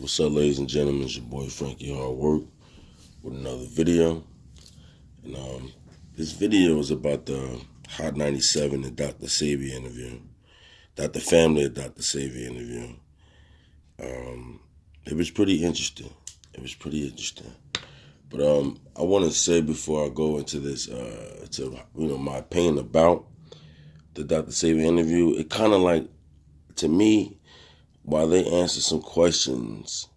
What's up, ladies and gentlemen? It's your boy Frankiehardworkshow with another video. And this video is about the Hot 97 and Dr.Sebi interview. The family of Dr.Sebi interview. It was pretty interesting. But I want to say before I go into this, my opinion about the Dr.Sebi interview, it kind of like, to me, while they answered some questions,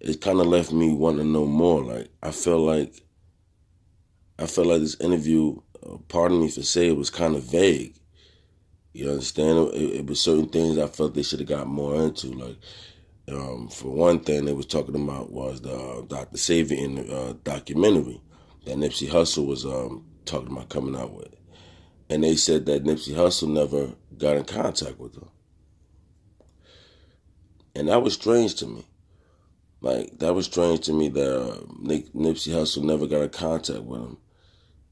it kind of left me wanting to know more. Like, I felt like this interview, pardon me for saying, it was kind of vague. You understand? It was certain things I felt they should have got more into. Like, for one thing, they was talking about was the Dr.Sebi in the documentary that Nipsey Hussle was talking about coming out with. And they said that Nipsey Hussle never got in contact with them. And that was strange to me. Like, that was strange to me that Nipsey Hussle never got in contact with him.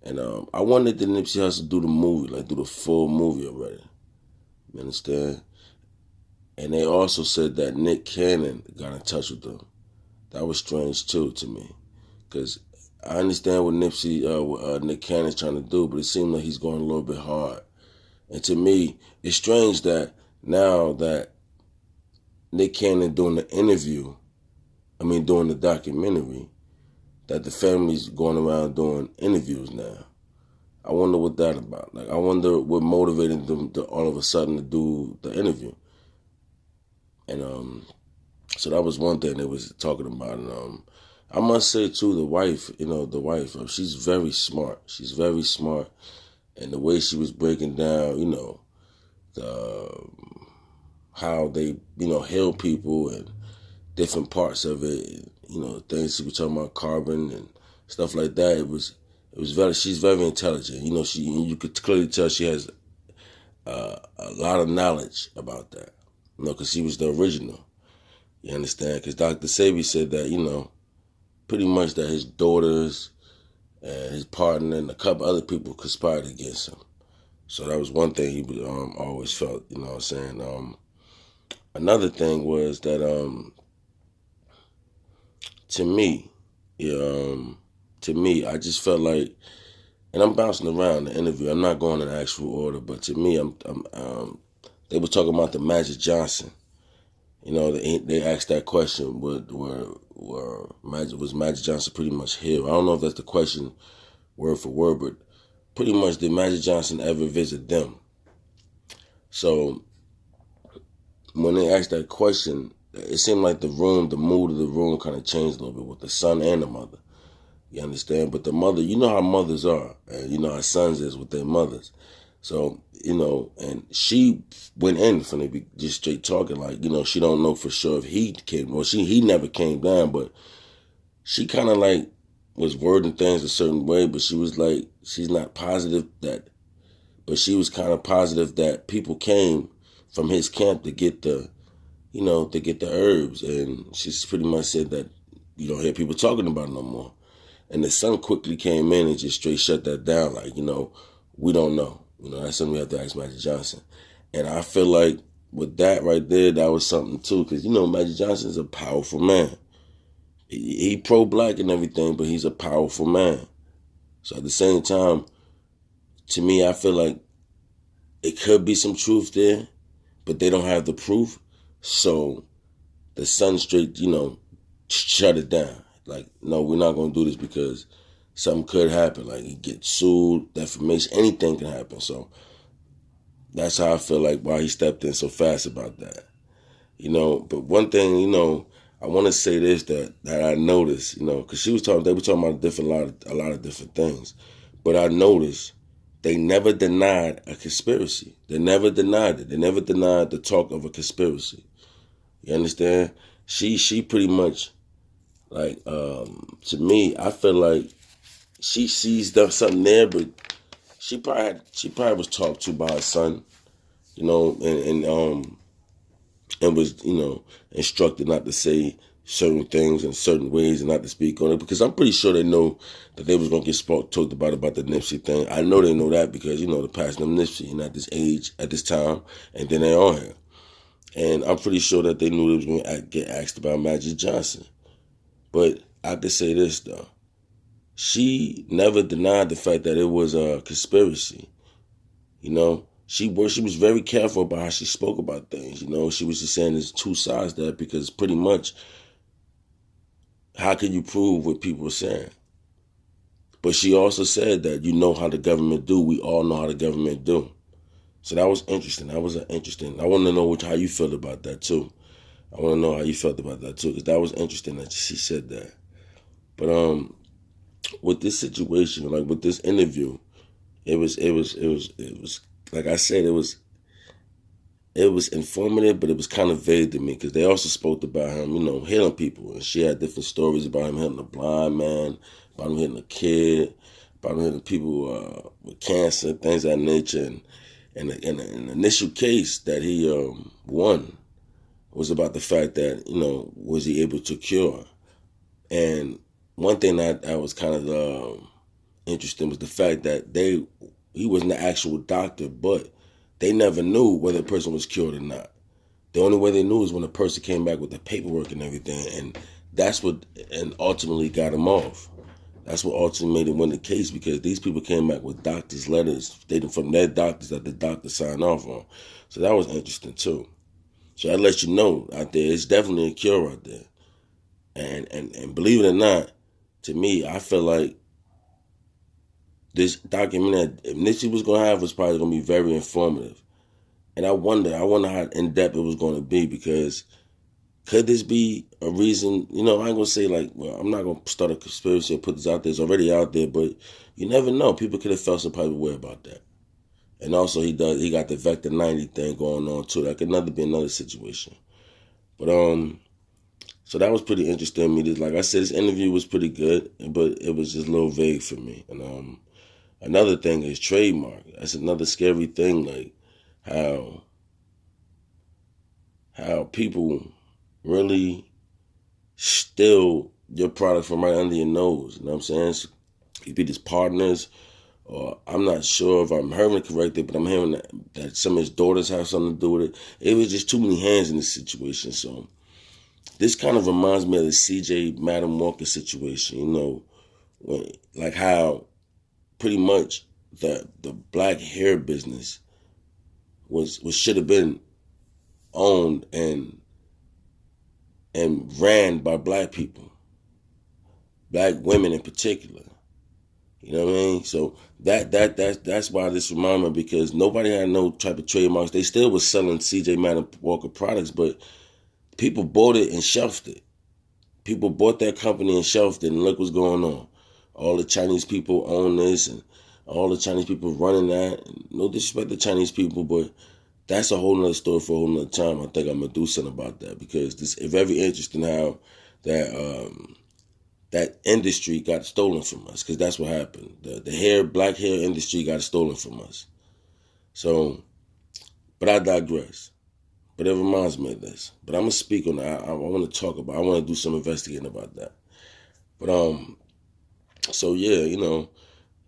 And I wanted the Nipsey Hussle do the movie, like do the full movie already. You understand? And they also said that Nick Cannon got in touch with them. That was strange too to me. Because I understand what Nick Cannon's trying to do, but it seemed like he's going a little bit hard. And to me, it's strange that now that Nick Cannon doing the doing the documentary, that the family's going around doing interviews now. I wonder what that's about. Like, I wonder what motivated them to all of a sudden to do the interview. And so that was one thing they was talking about. And I must say too, the wife, she's very smart. She's very smart, and the way she was breaking down, how they, heal people and different parts of it, things she was talking about, carbon and stuff like that. She's very intelligent. You could clearly tell she has a lot of knowledge about that, because she was the original. You understand? Because Dr.Sebi said that, pretty much that his daughters and his partner and a couple other people conspired against him. So that was one thing he always felt, you know what I'm saying? Another thing was that, to me, I just felt like, and I'm bouncing around the interview. I'm not going in actual order, but to me, they were talking about the Magic Johnson. They asked that question: was Magic Johnson pretty much healed? I don't know if that's the question, word for word, but pretty much did Magic Johnson ever visit them? So when they asked that question, it seemed like the mood of the room kind of changed a little bit with the son and the mother. You understand? But the mother, you know how mothers are, and you know how sons is with their mothers. So, and she went in from the just straight talking like, she don't know for sure if he came. Well, he never came down, but she kind of like was wording things a certain way, but she was like, she's not positive that, but she was kind of positive that people came from his camp to get the herbs. And she's pretty much said that you don't hear people talking about it no more. And the son quickly came in and just straight shut that down. Like, we don't know. That's something we have to ask Magic Johnson. And I feel like with that right there, that was something too. Because, Magic Johnson is a powerful man. He pro-black and everything, but he's a powerful man. So at the same time, to me, I feel like it could be some truth there, but they don't have the proof. So the son straight, shut it down. Like, no, we're not going to do this because something could happen. Like, he gets sued, defamation, anything can happen. So that's how I feel like why he stepped in so fast about that. But one thing, I want to say this that I noticed, because they were talking about a lot of different things. But I noticed they never denied a conspiracy. They never denied it. They never denied the talk of a conspiracy. You understand? She pretty much, like, to me, I feel like she sees something there, but she probably was talked to by her son, and was, instructed not to say certain things in certain ways and not to speak on it, because I'm pretty sure they know that they was going to get talked about the Nipsey thing. I know they know that because, the passing of Nipsey, and at this age, at this time, and then they're on here. And I'm pretty sure that they knew they was going to get asked about Magic Johnson. But I could say this, though. She never denied the fact that it was a conspiracy. You know, she was very careful about how she spoke about things. You know, she was just saying there's two sides to that, because pretty much, how can you prove what people are saying? But she also said that you know how the government do. We all know how the government do. So that was interesting. That was interesting. I want to know how you felt about that too. I want to know how you felt about that too, because that was interesting that she said that. But with this situation, like with this interview, it was like I said, it was informative, but it was kind of vague to me, because they also spoke about him, healing people, and she had different stories about him healing a blind man, about him healing a kid, about him healing people with cancer, things of that nature, and an initial case that he won was about the fact that was he able to cure. And one thing that was kind of interesting was the fact that he wasn't the actual doctor, but they never knew whether the person was cured or not. The only way they knew is when the person came back with the paperwork and everything, and that's what ultimately got him off. That's what ultimately made him win the case, because these people came back with doctors' letters stating from their doctors that the doctor signed off on. So that was interesting too. So I let you know out there, it's definitely a cure out there. And believe it or not, to me, I feel like this document that Nipsey was going to have was probably going to be very informative. And I wonder how in-depth it was going to be, because could this be a reason? I ain't going to say I'm not going to start a conspiracy or put this out there. It's already out there, but you never know. People could have felt some type of way about that. And also he got the Vector 90 thing going on too. That could be another situation. But so that was pretty interesting to me. Like I said, this interview was pretty good, but it was just a little vague for me. And another thing is trademark. That's another scary thing, like how people really steal your product from right under your nose. You know what I'm saying? So it could be his partners, or I'm not sure if I'm hearing it correctly, but I'm hearing that some of his daughters have something to do with it. It was just too many hands in this situation. So this kind of reminds me of the CJ Madam Walker situation, like how pretty much the black hair business was should have been owned and ran by black people, black women in particular. You know what I mean? So that's why this reminds me, because nobody had no type of trademarks. They still was selling CJ Madam Walker products, but people bought it and shelved it. People bought that company and shelved it, and look what's going on. All the Chinese people own this, and all the Chinese people running that. And no disrespect to Chinese people, but that's a whole nother story for a whole nother time. I think I'm gonna do something about that, because it's very interesting how that industry got stolen from us, because that's what happened. The black hair industry got stolen from us. So, but I digress. But it reminds me of this. But I'm gonna speak on that. I want to talk about. I want to do some investigating about that. But so yeah,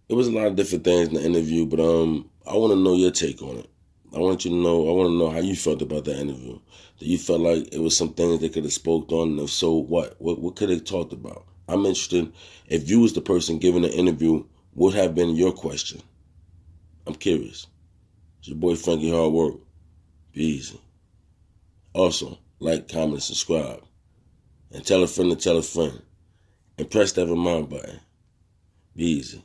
it was a lot of different things in the interview. But I want to know your take on it. I want to know how you felt about that interview. That you felt like it was some things they could have spoke on, and if so, what could they talked about? I'm interested. If you was the person giving the interview, what have been your question? I'm curious. It's your boy Frankiehardworkshow. Be easy. Also, like, comment, subscribe, and tell a friend to tell a friend, and press that remind button. Be easy.